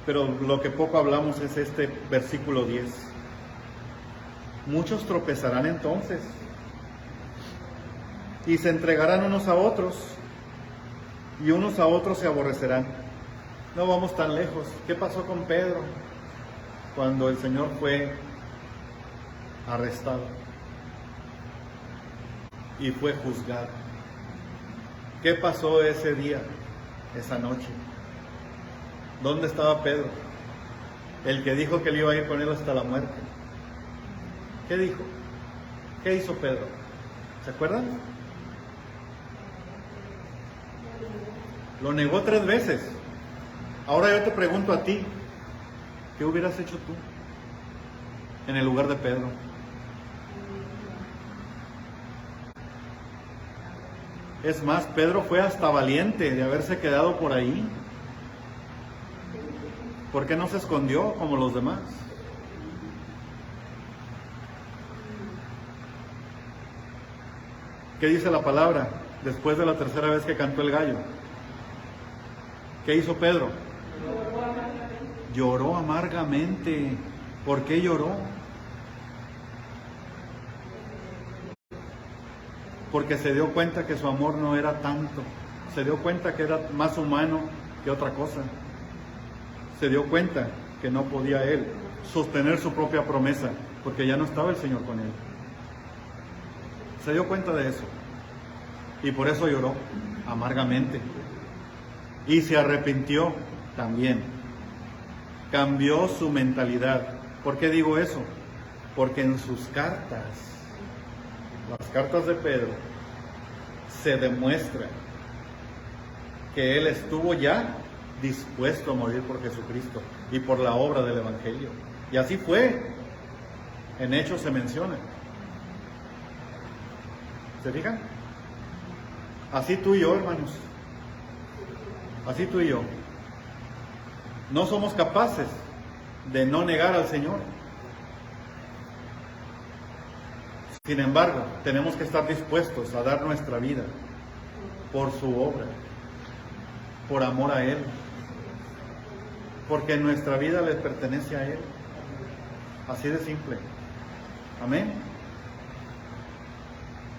Pero lo que poco hablamos es este versículo 10. Muchos tropezarán entonces y se entregarán unos a otros, y unos a otros se aborrecerán. No vamos tan lejos. ¿Qué pasó con Pedro cuando el Señor fue arrestado y fue juzgado? ¿Qué pasó ese día, esa noche? ¿Dónde estaba Pedro? El que dijo que él iba a ir con él hasta la muerte. ¿Qué dijo? ¿Qué hizo Pedro? ¿Se acuerdan? Lo negó 3 veces. Ahora yo te pregunto a ti, ¿qué hubieras hecho tú en el lugar de Pedro? Es más, Pedro fue hasta valiente de haberse quedado por ahí. ¿Por qué no se escondió como los demás? ¿Qué dice la palabra? después de la tercera vez que cantó el gallo? ¿Qué hizo Pedro? Lloró amargamente. ¿Por qué lloró? Porque se dio cuenta que su amor no era tanto. Se dio cuenta que era más humano que otra cosa. Se dio cuenta que no podía él sostener su propia promesa, porque ya no estaba el Señor con él. Se dio cuenta de eso. Y por eso lloró amargamente. Y se arrepintió también. Cambió su mentalidad. ¿Por qué digo eso? Porque en sus cartas, las cartas de Pedro, se demuestra que él estuvo ya dispuesto a morir por Jesucristo y por la obra del Evangelio. Y así fue. En Hechos se menciona. ¿Se fijan? Así tú y yo, hermanos. Así tú y yo. No somos capaces de no negar al Señor. Sin embargo, tenemos que estar dispuestos a dar nuestra vida por su obra, por amor a Él, porque nuestra vida le pertenece a Él. Así de simple. Amén.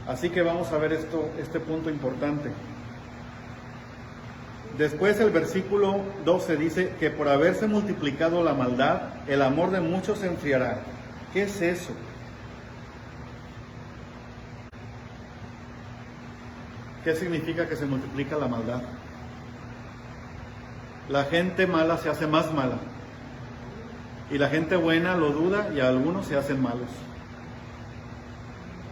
Así que vamos a ver este punto importante. Después el versículo 12 dice que por haberse multiplicado la maldad, el amor de muchos se enfriará. ¿Qué es eso? ¿Qué significa que se multiplica la maldad? La gente mala se hace más mala. Y la gente buena lo duda y a algunos se hacen malos.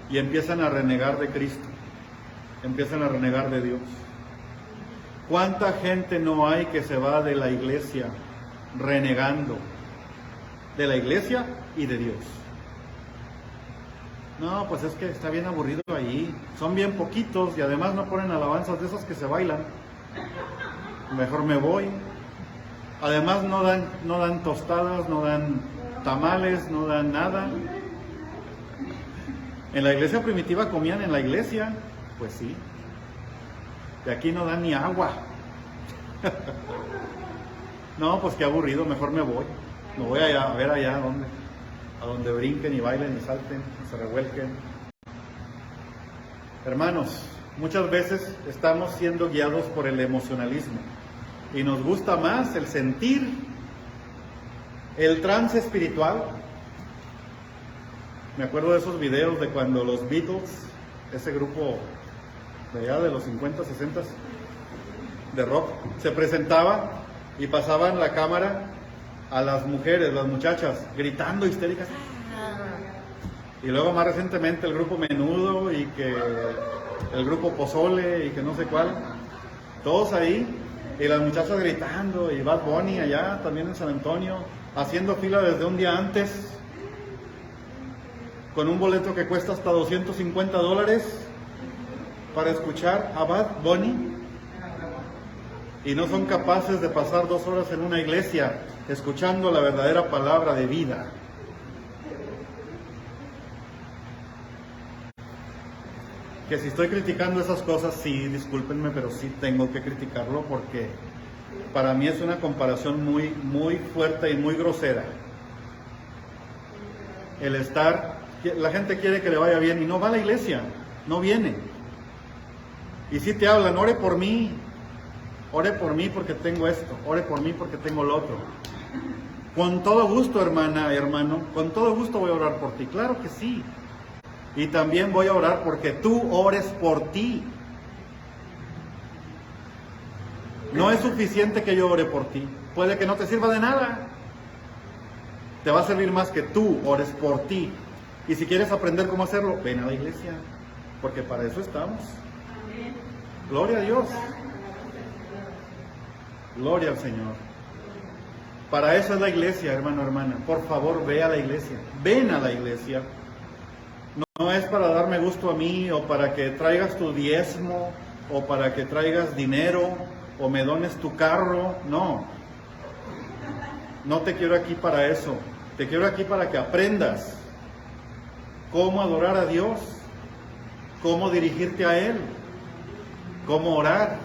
Y empiezan a renegar de Cristo. Empiezan a renegar de Dios. ¿Cuánta gente no hay que se va de la iglesia renegando? De la iglesia y de Dios. No, pues es que está bien aburrido ahí. Son bien poquitos y además no ponen alabanzas de esas que se bailan. Mejor me voy. Además no dan tostadas, no dan tamales, no dan nada. En la iglesia primitiva comían en la iglesia. Pues sí. De aquí no dan ni agua. No, pues qué aburrido, mejor me voy. Me voy a ver allá a donde brinquen y bailen y salten, y se revuelquen. Hermanos, muchas veces estamos siendo guiados por el emocionalismo y nos gusta más el sentir, el trance espiritual. Me acuerdo de esos videos de cuando los Beatles, ese grupo de allá de los 50, 60 de rock, se presentaba y pasaban la cámara a las mujeres, las muchachas, gritando histéricas. Y luego más recientemente el grupo Menudo y que el grupo Pozole y que no sé cuál, todos ahí, y las muchachas gritando, y Bad Bunny allá también en San Antonio, haciendo fila desde un día antes, con un boleto que cuesta hasta $250 para escuchar a Bad Bunny, y no son capaces de pasar 2 horas en una iglesia escuchando la verdadera palabra de vida. Que si estoy criticando esas cosas, sí, discúlpenme, pero sí tengo que criticarlo porque para mí es una comparación muy, muy fuerte y muy grosera. La gente quiere que le vaya bien y no va a la iglesia, no viene. Y si te hablan, ore por mí porque tengo esto, ore por mí porque tengo lo otro. Con todo gusto, hermana, hermano, con todo gusto voy a orar por ti, claro que sí. Y también voy a orar porque tú ores por ti. No es suficiente que yo ore por ti, puede que no te sirva de nada. Te va a servir más que tú ores por ti. Y si quieres aprender cómo hacerlo, ven a la iglesia, porque para eso estamos. Gloria a Dios. Gloria al Señor. Para eso es la iglesia, hermano, hermana. Por favor, ve a la iglesia. Ven a la iglesia. No es para darme gusto a mí, o para que traigas tu diezmo, o para que traigas dinero, o me dones tu carro. No. No te quiero aquí para eso. Te quiero aquí para que aprendas cómo adorar a Dios, cómo dirigirte a Él, cómo orar.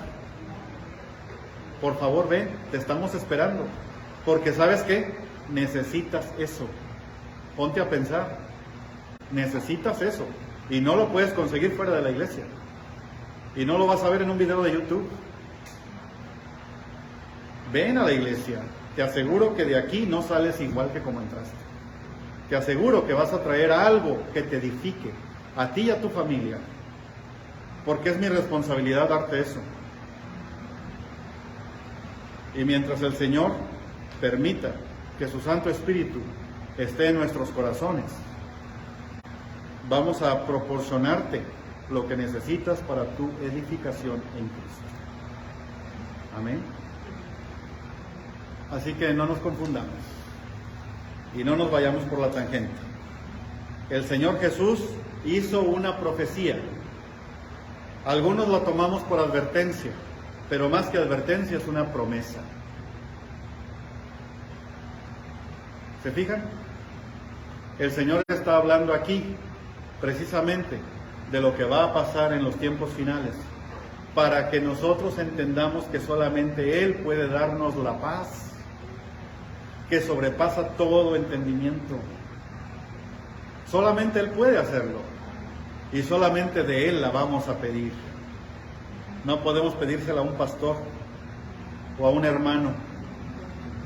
Por favor, ven, te estamos esperando. Porque ¿sabes qué? Necesitas eso. Ponte a pensar. Necesitas eso. Y no lo puedes conseguir fuera de la iglesia. Y no lo vas a ver en un video de YouTube. Ven a la iglesia. Te aseguro que de aquí no sales igual que como entraste. Te aseguro que vas a traer algo que te edifique a ti y a tu familia. Porque es mi responsabilidad darte eso. Y mientras el Señor permita que su Santo Espíritu esté en nuestros corazones, vamos a proporcionarte lo que necesitas para tu edificación en Cristo. Amén. Así que no nos confundamos y no nos vayamos por la tangente. El Señor Jesús hizo una profecía. Algunos la tomamos por advertencia, pero más que advertencia es una promesa. ¿Se fijan? El Señor está hablando aquí precisamente de lo que va a pasar en los tiempos finales, para que nosotros entendamos que solamente Él puede darnos la paz que sobrepasa todo entendimiento. Solamente Él puede hacerlo, y solamente de Él la vamos a pedir. No podemos pedírsela a un pastor, o a un hermano,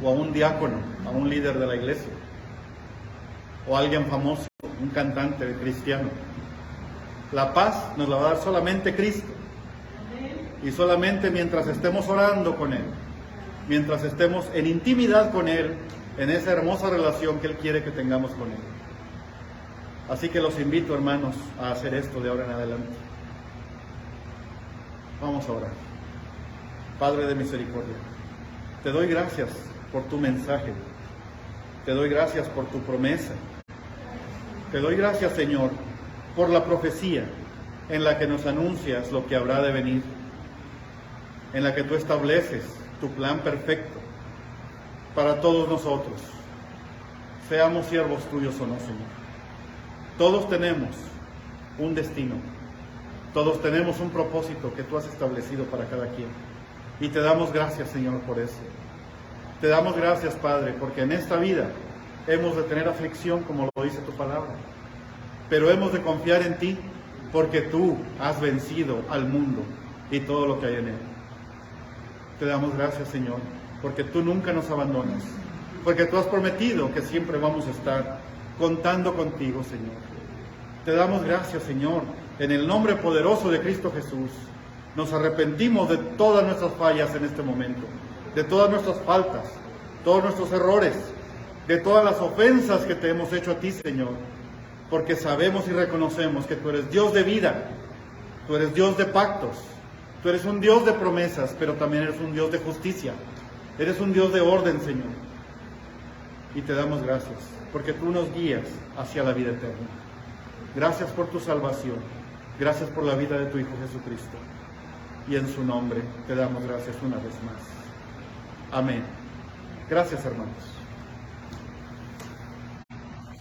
o a un diácono, a un líder de la iglesia, o a alguien famoso, un cantante cristiano. La paz nos la va a dar solamente Cristo, y solamente mientras estemos orando con Él, mientras estemos en intimidad con Él, en esa hermosa relación que Él quiere que tengamos con Él. Así que los invito, hermanos, a hacer esto de ahora en adelante. Vamos a orar. Padre de misericordia, te doy gracias por tu mensaje, te doy gracias por tu promesa, te doy gracias, Señor, por la profecía en la que nos anuncias lo que habrá de venir, en la que tú estableces tu plan perfecto para todos nosotros, seamos siervos tuyos o no, Señor. Todos tenemos un destino, todos tenemos un propósito que tú has establecido para cada quien, y te damos gracias, Señor, por eso. Te damos gracias, Padre, porque en esta vida hemos de tener aflicción, como lo dice tu palabra, pero hemos de confiar en ti, porque tú has vencido al mundo y todo lo que hay en él. Te damos gracias, Señor, porque tú nunca nos abandonas, porque tú has prometido que siempre vamos a estar contando contigo, Señor. Te damos gracias, Señor, en el nombre poderoso de Cristo Jesús. Nos arrepentimos de todas nuestras fallas en este momento, de todas nuestras faltas, todos nuestros errores, de todas las ofensas que te hemos hecho a ti, Señor, porque sabemos y reconocemos que tú eres Dios de vida, tú eres Dios de pactos, tú eres un Dios de promesas, pero también eres un Dios de justicia, eres un Dios de orden, Señor. Y te damos gracias, porque tú nos guías hacia la vida eterna. Gracias por tu salvación, gracias por la vida de tu Hijo Jesucristo. Y en su nombre te damos gracias una vez más. Amén. Gracias, hermanos.